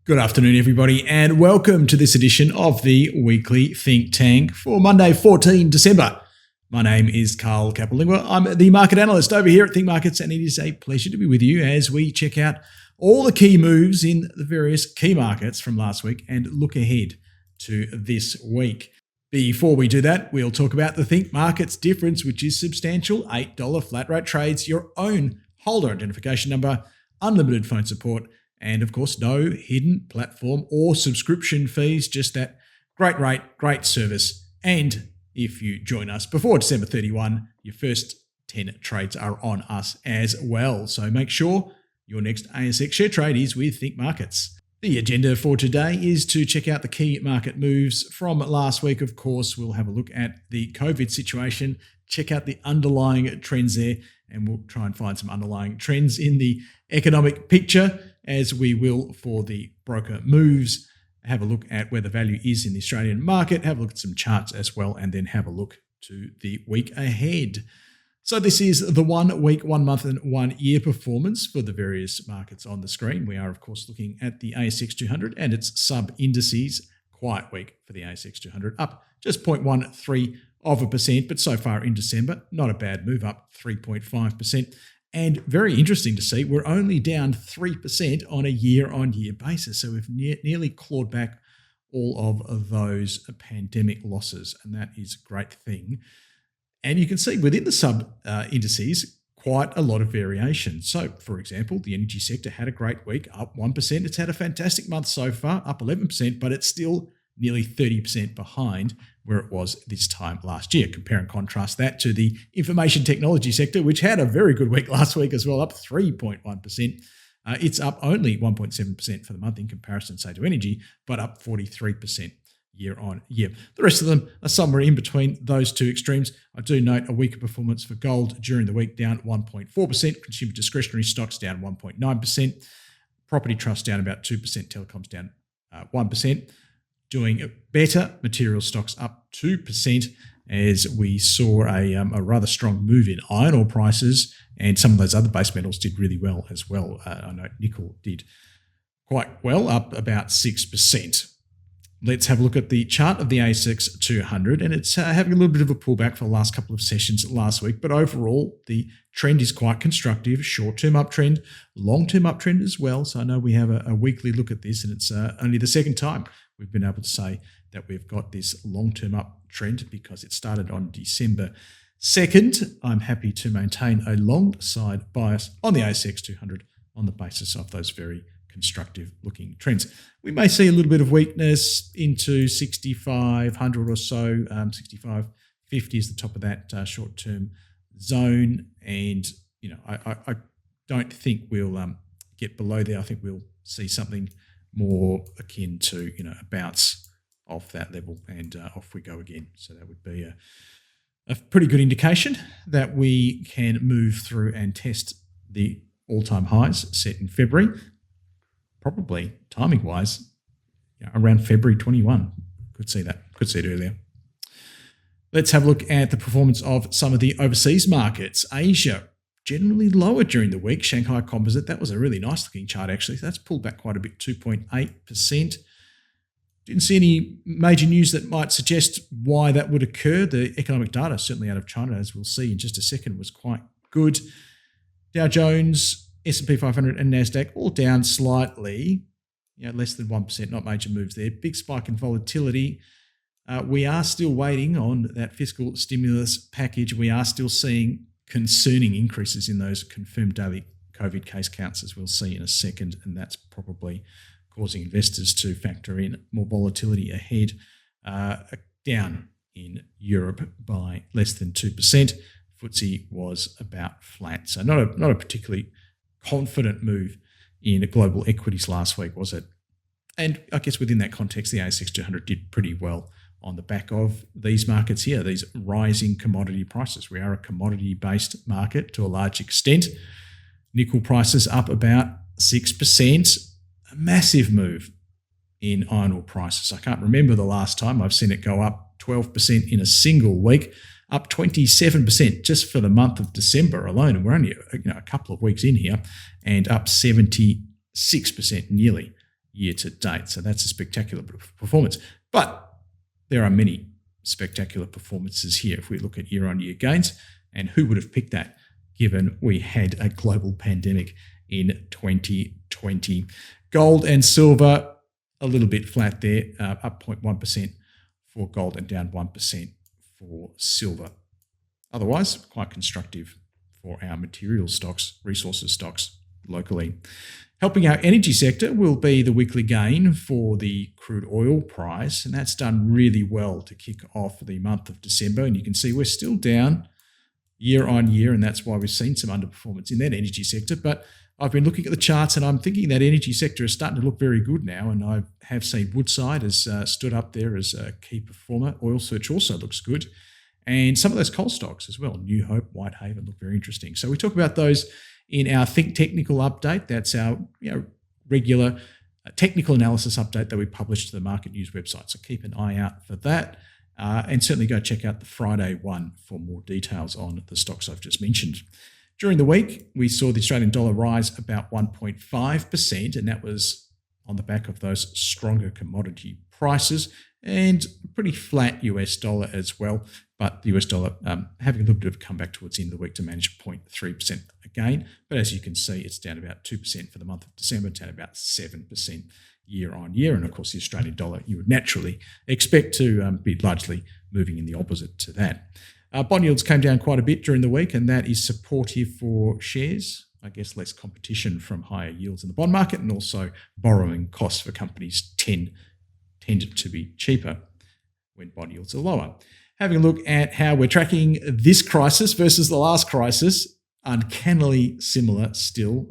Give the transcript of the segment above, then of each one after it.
Good afternoon, everybody, and welcome to this edition of the Weekly Think Tank for Monday, 14 December. My name is Carl Capilingua. I'm the market analyst over here at Think Markets, and it is a pleasure to be with you as we check out all the key moves in the various key markets from last week and look ahead to this week. Before we do that, we'll talk about the Think Markets difference, which is substantial $8 flat rate trades, your own holder identification number, unlimited phone support, and of course, no hidden platform or subscription fees, just that great rate, great service. And if you join us before December 31, your first 10 trades are on us as well. So make sure your next ASX share trade is with Think Markets. The agenda for today is to check out the key market moves from last week. Of course, we'll have a look at the COVID situation, check out the underlying trends there, and we'll try and find some underlying trends in the economic picture, as we will for the broker moves. Have a look at where the value is in the Australian market, have a look at some charts as well, and then have a look to the week ahead. So this is the 1 week, 1 month, and 1 year performance for the various markets on the screen. We are, of course, looking at the ASX 200 and its sub-indices. Quiet week for the ASX 200, up just 0.13%, but so far in December, not a bad move, up 3.5%. And very interesting to see, we're only down 3% on a year-on-year basis. So we've nearly clawed back all of those pandemic losses, and that is a great thing. And you can see within the sub-indices, quite a lot of variation. So, for example, the energy sector had a great week, up 1%. It's had a fantastic month so far, up 11%, but it's still nearly 30% behind where it was this time last year. Compare and contrast that to the information technology sector, which had a very good week last week as well, up 3.1%. It's up only 1.7% for the month in comparison, say, to energy, but up 43% year on year. The rest of them are somewhere in between those two extremes. I do note a weaker performance for gold during the week, down 1.4%. Consumer discretionary stocks down 1.9%. Property trust down about 2%. Telecoms down 1%. Doing better, material stocks up 2%, as we saw a rather strong move in iron ore prices, and some of those other base metals did really well as well. I know nickel did quite well, up about 6%. Let's have a look at the chart of the ASX 200, and it's having a little bit of a pullback for the last couple of sessions last week, but overall the trend is quite constructive. Short-term uptrend, long-term uptrend as well. So I know we have a weekly look at this, and it's only the second time we've been able to say that we've got this long-term uptrend, because it started on December 2nd. I'm happy to maintain a long side bias on the ASX 200 on the basis of those very constructive looking trends. We may see a little bit of weakness into 6,500 or so. 6,550 is the top of that short-term zone, and I don't think we'll get below there. I think we'll see something more akin to a bounce off that level, and off we go again. So that would be a pretty good indication that we can move through and test the all-time highs set in February. Probably timing-wise, around February 21. Could see that. Could see it earlier. Let's have a look at the performance of some of the overseas markets. Asia, generally lower during the week. Shanghai Composite, that was a really nice-looking chart, actually. That's pulled back quite a bit, 2.8%. Didn't see any major news that might suggest why that would occur. The economic data, certainly out of China, as we'll see in just a second, was quite good. Dow Jones, S&P 500 and NASDAQ all down slightly, less than 1%, not major moves there. Big spike in volatility. We are still waiting on that fiscal stimulus package. We are still seeing concerning increases in those confirmed daily COVID case counts, as we'll see in a second, and that's probably causing investors to factor in more volatility ahead. Down in Europe by less than 2%. FTSE was about flat, so not a particularly confident move in global equities last week, was it? And I guess within that context, the ASX 200 did pretty well on the back of these markets here, these rising commodity prices. We are a commodity-based market to a large extent. Nickel prices up about 6%, a massive move in iron ore prices. I can't remember the last time I've seen it go up 12% in a single week, up 27% just for the month of December alone. And we're only a couple of weeks in here, and up 76% nearly year to date. So that's a spectacular performance. But there are many spectacular performances here if we look at year-on-year gains. And who would have picked that given we had a global pandemic in 2020? Gold and silver, a little bit flat there, up 0.1% for gold and down 1% for silver. Otherwise, quite constructive for our material stocks, resources stocks locally. Helping our energy sector will be the weekly gain for the crude oil price, and that's done really well to kick off the month of December. And you can see we're still down year on year, and that's why we've seen some underperformance in that energy sector. But I've been looking at the charts, and I'm thinking that energy sector is starting to look very good now. And I have seen Woodside has stood up there as a key performer. Oil Search also looks good. And some of those coal stocks as well, New Hope, Whitehaven, look very interesting. So we talk about those in our Think Technical update. That's our regular technical analysis update that we publish to the Market News website. So keep an eye out for that. And certainly go check out the Friday one for more details on the stocks I've just mentioned. During the week, we saw the Australian dollar rise about 1.5%, and that was on the back of those stronger commodity prices and a pretty flat US dollar as well. But the US dollar having a little bit of a comeback towards the end of the week to manage 0.3% again. But as you can see, it's down about 2% for the month of December, down about 7% year on year. And of course, the Australian dollar, you would naturally expect to be largely moving in the opposite to that. Bond yields came down quite a bit during the week, and that is supportive for shares. I guess less competition from higher yields in the bond market, and also borrowing costs for companies tend to be cheaper when bond yields are lower. Having a look at how we're tracking this crisis versus the last crisis, uncannily similar still.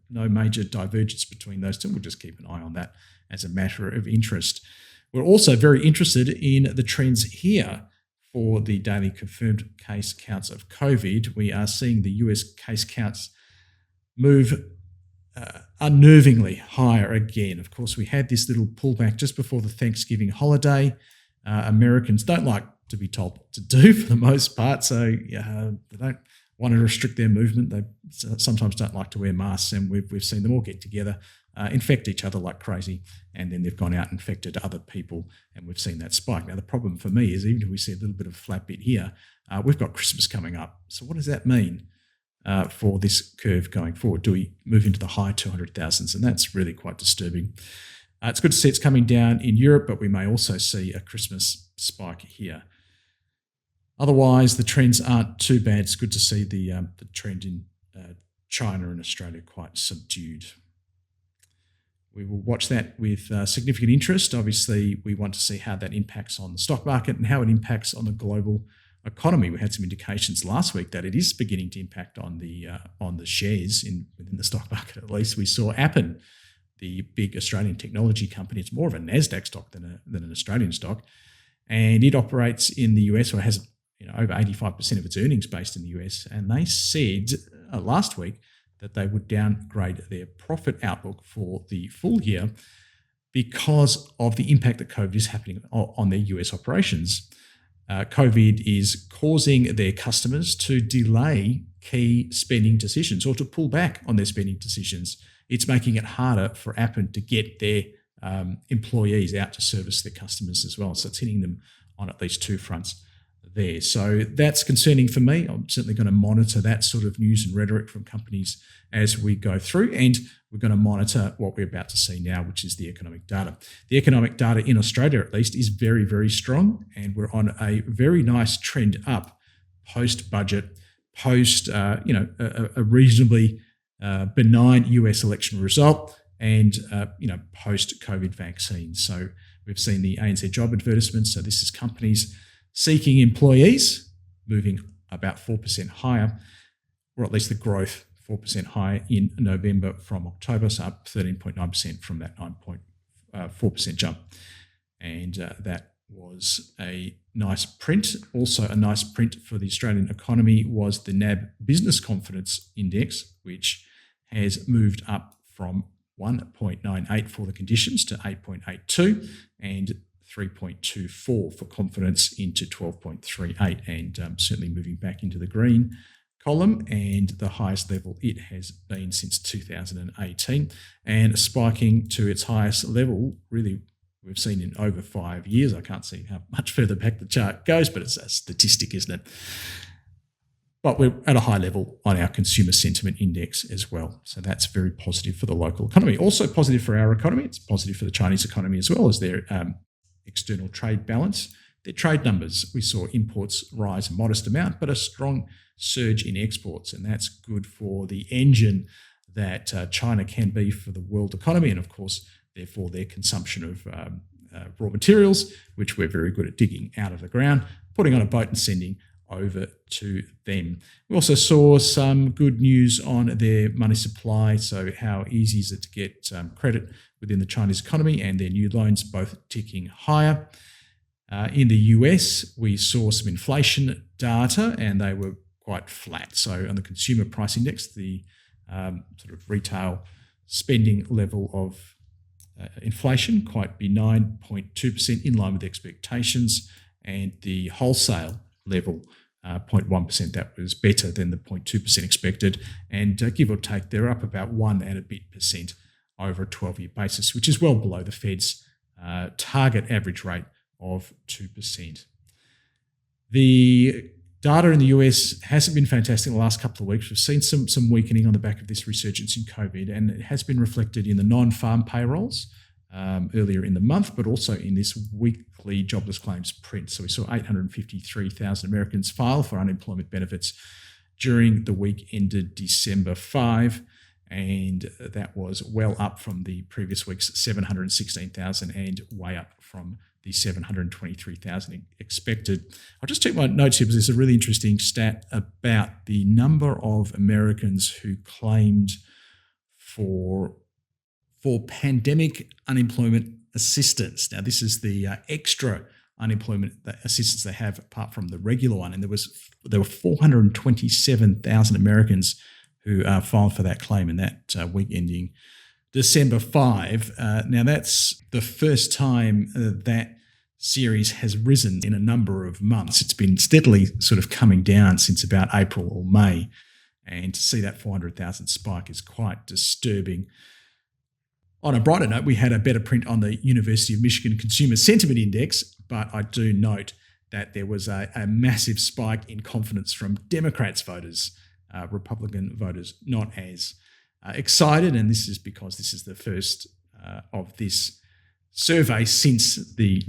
No major divergence between those two. We'll just keep an eye on that as a matter of interest. We're also very interested in the trends here for the daily confirmed case counts of COVID. We are seeing the US case counts move unnervingly higher again. Of course, we had this little pullback just before the Thanksgiving holiday. Americans don't like to be told what to do for the most part, so they don't want to restrict their movement. They sometimes don't like to wear masks, and we've seen them all get together, infect each other like crazy, and then they've gone out and infected other people, and we've seen that spike. Now, the problem for me is even if we see a little bit of a flat bit here, we've got Christmas coming up. So what does that mean for this curve going forward? Do we move into the high 200,000s? And that's really quite disturbing. It's good to see it's coming down in Europe, but we may also see a Christmas spike here. Otherwise, the trends aren't too bad. It's good to see the trend in China and Australia quite subdued. We will watch that with significant interest. Obviously, we want to see how that impacts on the stock market and how it impacts on the global economy. We had some indications last week that it is beginning to impact on the shares within the stock market. At least we saw Appen, the big Australian technology company. It's more of a NASDAQ stock than an Australian stock, and it operates in the US, or has over 85% of its earnings based in the US. And they said last week that they would downgrade their profit outlook for the full year because of the impact that COVID is happening on their US operations. COVID is causing their customers to delay key spending decisions or to pull back on their spending decisions. It's making it harder for Appen to get their employees out to service their customers as well. So it's hitting them on at least two fronts there. So that's concerning for me. I'm certainly going to monitor that sort of news and rhetoric from companies as we go through, and we're going to monitor what we're about to see now, which is the economic data. The economic data in Australia, at least, is very, very strong, and we're on a very nice trend up post-budget, post a reasonably benign US election result, and post-COVID vaccine. So we've seen the ANZ job advertisements. So this is companies seeking employees, moving about 4% higher, or at least the growth 4% higher in November from October, so up 13.9% from that 9.4% jump. And that was a nice print. Also a nice print for the Australian economy was the NAB Business Confidence Index, which has moved up from 1.98 for the conditions to 8.82, and 3.24 for confidence into 12.38, and certainly moving back into the green. column, and the highest level it has been since 2018, and spiking to its highest level, really, we've seen in over 5 years. I can't see how much further back the chart goes, but it's a statistic, isn't it? But we're at a high level on our consumer sentiment index as well. So that's very positive for the local economy. Also positive for our economy. It's positive for the Chinese economy as well as their external trade balance. Their trade numbers, we saw imports rise a modest amount, but a strong surge in exports. And that's good for the engine that China can be for the world economy. And of course, therefore, their consumption of raw materials, which we're very good at digging out of the ground, putting on a boat and sending over to them. We also saw some good news on their money supply. So how easy is it to get credit within the Chinese economy, and their new loans both ticking higher. In the US, we saw some inflation data, and they were quite flat. So on the consumer price index, the sort of retail spending level of inflation, quite benign, 0.2%, in line with expectations, and the wholesale level, 0.1%, that was better than the 0.2% expected, and give or take, they're up about 1 and a bit percent over a 12-year basis, which is well below the Fed's target average rate of 2%. The data in the US hasn't been fantastic in the last couple of weeks. We've seen some weakening on the back of this resurgence in COVID, and it has been reflected in the non-farm payrolls earlier in the month, but also in this weekly jobless claims print. So we saw 853,000 Americans file for unemployment benefits during the week ended December 5, and that was well up from the previous week's 716,000 and way up from the 723,000 expected. I'll just check my notes here because there's a really interesting stat about the number of Americans who claimed for pandemic unemployment assistance. Now, this is the extra unemployment assistance they have apart from the regular one, and there were 427,000 Americans who filed for that claim in that week ending December 5. Now, that's the first time that series has risen in a number of months. It's been steadily sort of coming down since about April or May, and to see that 400,000 spike is quite disturbing. On a brighter note, we had a better print on the University of Michigan Consumer Sentiment Index, but I do note that there was a massive spike in confidence from Democrats voters. Republican voters not as excited, and this is because this is the first of this survey since the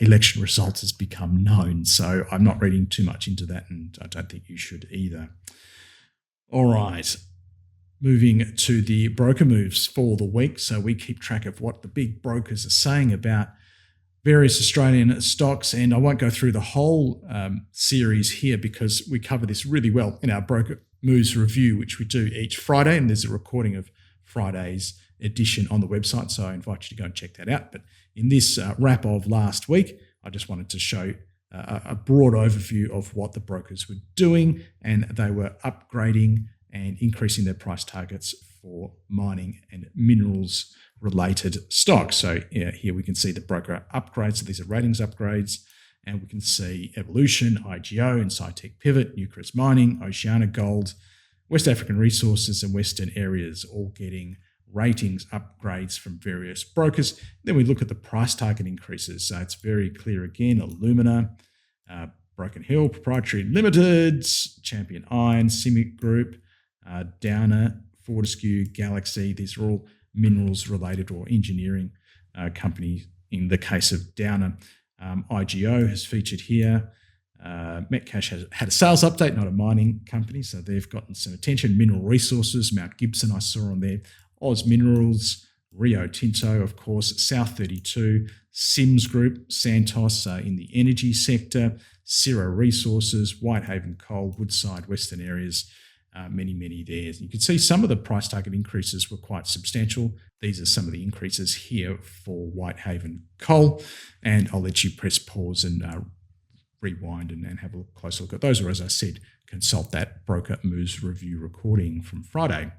election results has become known. So I'm not reading too much into that, and I don't think you should either. All right. Moving to the broker moves for the week. So we keep track of what the big brokers are saying about various Australian stocks, and I won't go through the whole series here because we cover this really well in our broker moves review, which we do each Friday, and there's a recording of Friday's edition on the website, so I invite you to go and check that out. But in this wrap of last week, I just wanted to show a broad overview of what the brokers were doing, and they were upgrading and increasing their price targets for mining and minerals related stocks. So here we can see the broker upgrades. So these are ratings upgrades, and we can see Evolution, IGO, Incitec Pivot, Newcrest Mining, Oceana Gold, West African Resources, and Western Areas all getting ratings upgrades from various brokers. Then we look at the price target increases. So it's very clear again: Alumina, Broken Hill, Proprietary Limited, Champion Iron, CIMIC Group, Downer, Fortescue, Galaxy. These are all minerals related or engineering companies. In the case of Downer, IGO has featured here. Metcash has had a sales update, not a mining company, so they've gotten some attention. Mineral Resources, Mount Gibson I saw on there. Oz Minerals, Rio Tinto, of course, South32, Sims Group, Santos in the energy sector, Cirro Resources, Whitehaven Coal, Woodside, Western Areas, many there. You can see some of the price target increases were quite substantial. These are some of the increases here for Whitehaven Coal, and I'll let you press pause and rewind and have a closer look at those, or as I said, consult that broker moves review recording from Friday.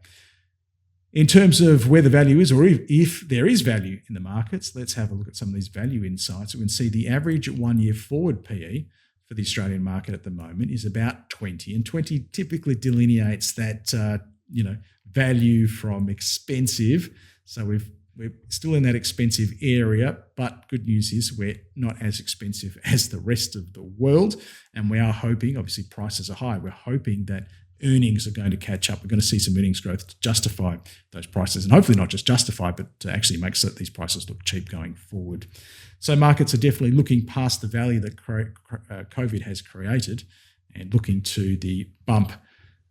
In terms of where the value is, or if there is value in the markets, let's have a look at some of these value insights. We can see the average 1 year forward PE for the Australian market at the moment is about 20, and 20 typically delineates that value from expensive. So we're still in that expensive area, but good news is we're not as expensive as the rest of the world, and we are hoping, obviously prices are high, we're hoping that earnings are going to catch up. We're going to see some earnings growth to justify those prices, and hopefully not just justify, but to actually make so that these prices look cheap going forward. So markets are definitely looking past the value that COVID has created and looking to the bump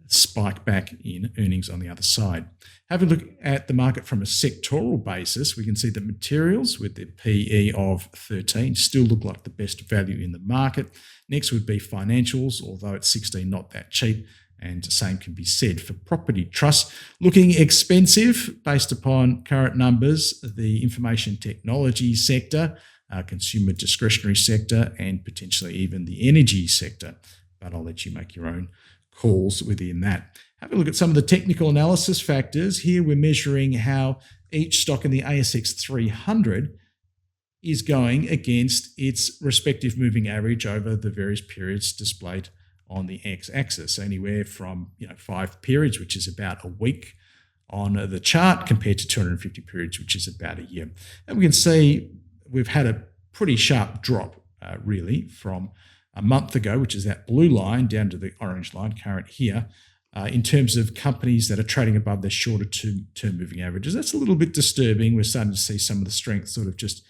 spike back in earnings on the other side. Having a look at the market from a sectoral basis, we can see that materials with the PE of 13 still look like the best value in the market. Next would be financials, although at 16 not that cheap. And the same can be said for property trusts. Looking expensive based upon current numbers, the information technology sector, consumer discretionary sector, and potentially even the energy sector. But I'll let you make your own calls within that. Have a look at some of the technical analysis factors. Here we're measuring how each stock in the ASX 300 is going against its respective moving average over the various periods displayed on the x-axis, anywhere from 5 periods, which is about a week on the chart, compared to 250 periods, which is about a year. And we can see we've had a pretty sharp drop, really, from a month ago, which is that blue line, down to the orange line, current here, in terms of companies that are trading above their shorter term moving averages. That's a little bit disturbing. We're starting to see some of the strength sort of just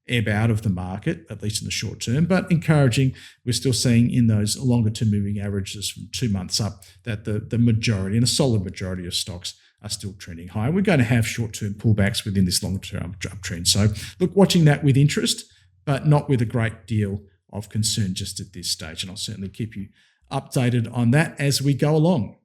ebb out of the market, at least in the short term, but encouraging. We're still seeing in those longer term moving averages from 2 months up that the majority, and a solid majority of stocks, are still trending high. We're going to have short term pullbacks within this long term uptrend. So look, watching that with interest, but not with a great deal of concern just at this stage. And I'll certainly keep you updated on that as we go along.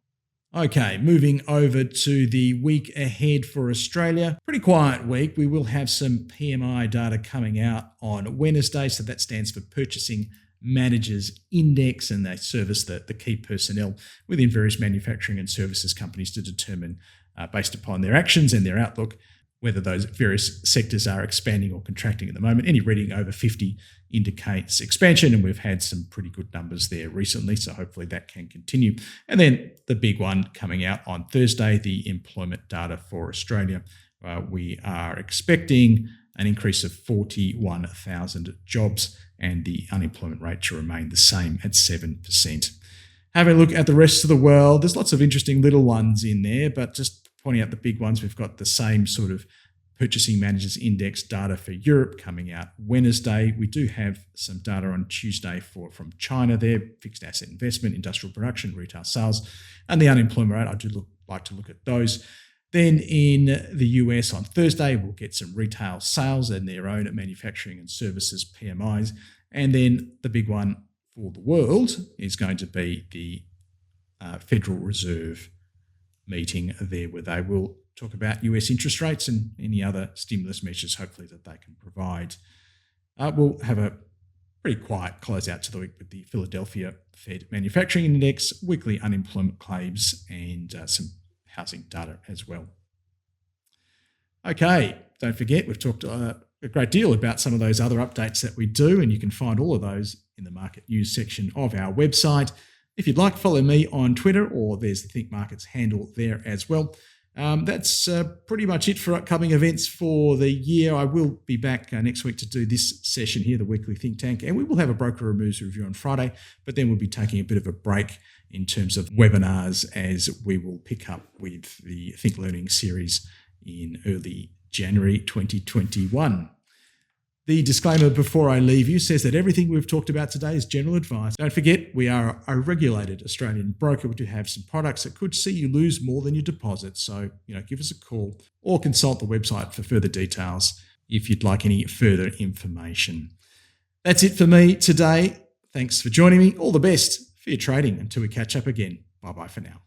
Okay, moving over to the week ahead for Australia. Pretty quiet week. We will have some PMI data coming out on Wednesday. So that stands for Purchasing Managers Index, and they service the key personnel within various manufacturing and services companies to determine, based upon their actions and their outlook, whether those various sectors are expanding or contracting at the moment. Any reading over 50 indicates expansion, and we've had some pretty good numbers there recently, so hopefully that can continue. And then the big one coming out on Thursday, the employment data for Australia. We are expecting an increase of 41,000 jobs and the unemployment rate to remain the same at 7%. Having a look at the rest of the world, there's lots of interesting little ones in there, but just pointing out the big ones, we've got the same sort of Purchasing Managers Index data for Europe coming out Wednesday. We do have some data on Tuesday from China there, fixed asset investment, industrial production, retail sales, and the unemployment rate. I do like to look at those. Then in the US on Thursday, we'll get some retail sales and their own manufacturing and services PMIs. And then the big one for the world is going to be the Federal Reserve meeting there, where they will talk about US interest rates and any other stimulus measures, hopefully, that they can provide. We'll have a pretty quiet close out to the week with the Philadelphia Fed Manufacturing Index, weekly unemployment claims, and some housing data as well. Okay, don't forget, we've talked a great deal about some of those other updates that we do, and you can find all of those in the market news section of our website. If you'd like, follow me on Twitter, or there's the Think Markets handle there as well. That's pretty much it for upcoming events for the year. I will be back next week to do this session here, the Weekly Think Tank, and we will have a broker removes review on Friday, but then we'll be taking a bit of a break in terms of webinars, as we will pick up with the Think Learning series in early January 2021. The disclaimer before I leave you says that everything we've talked about today is general advice. Don't forget, we are a regulated Australian broker. We do have some products that could see you lose more than you deposit. So, give us a call or consult the website for further details if you'd like any further information. That's it for me today. Thanks for joining me. All the best for your trading until we catch up again. Bye-bye for now.